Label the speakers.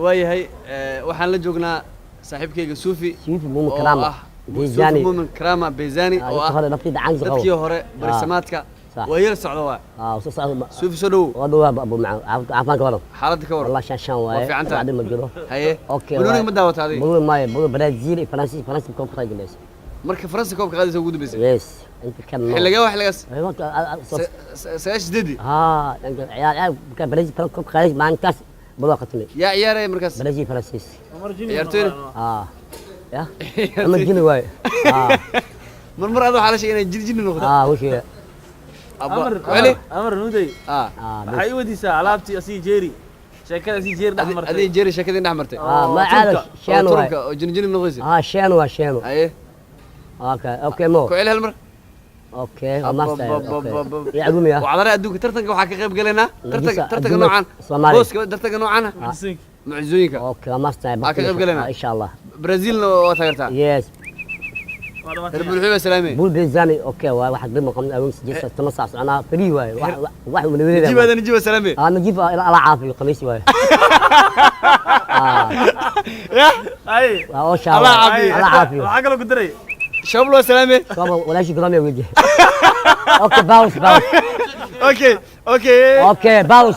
Speaker 1: waayahay waxaan la joognaa saaxiibkayga Suufi
Speaker 2: Suufi Muumin Karaama
Speaker 1: Suufi Muumin Karaama Beezani oo ah dadkii hore barisamaadka waa yar socdo waa Suufi soo dhow
Speaker 2: wadoo abu macaan caafimaadka wada
Speaker 1: xaaladda ka war
Speaker 2: والله شان واي بعد ما جرو
Speaker 1: haye
Speaker 2: اوكي
Speaker 1: buluug ma daawataaday
Speaker 2: بقول ماي بقول برازيل فرنسي كوب قايلس
Speaker 1: marka Faransa koobka qaadaysa ugu dambeysay
Speaker 2: يس انت كم
Speaker 1: xilliga wax lagaas
Speaker 2: ايوه
Speaker 1: ساش ددي
Speaker 2: ها عيال كان برازيل كوب قايلس ما انكاس بلوقه تمي
Speaker 1: يا عياري markaas
Speaker 2: برازيل فرنسيس
Speaker 1: عيارتين
Speaker 2: يا اما جيني واي
Speaker 1: mar aad waxa la sheegay inay jirjin noqdo
Speaker 2: وش هي
Speaker 3: أمر نودي waxay wadiisa alaabtii asii jeeri sheekada asii jeeri dhaxmartay
Speaker 1: adii jeeri sheekadii dhaxmartay
Speaker 2: ما عاد شانو
Speaker 1: oo jinjin noqoysay
Speaker 2: شانو شانو
Speaker 1: haye
Speaker 2: اوكي مو
Speaker 1: ku ceel hal mar
Speaker 2: اوكي ما استاهل يا عمي يا
Speaker 1: وعذرا adduunka tartanka waxa ka qayb galeena tartanka noocan booska tartanka noocan معزوينka
Speaker 2: اوكي ما استاهل
Speaker 1: ka qayb galeena
Speaker 2: ان شاء الله
Speaker 1: برازيل oo taageertaa
Speaker 2: يس
Speaker 1: البلحوبه سلامي
Speaker 2: بول بيزاني اوكي واحد بالمقام اول سجل 8 ساعه انا فري واي واحد من الولاد
Speaker 1: نجيب هذا نجيب سلامي
Speaker 2: انا نجيب الله عافيه قميص واي
Speaker 1: يا
Speaker 3: اي
Speaker 2: الله عافيه الله عافيه
Speaker 3: waxa kale ku diray
Speaker 1: شباب لو سلامي
Speaker 2: ولا شيء قدام يا اوكي باوس
Speaker 1: اوكي
Speaker 2: اوكي باوس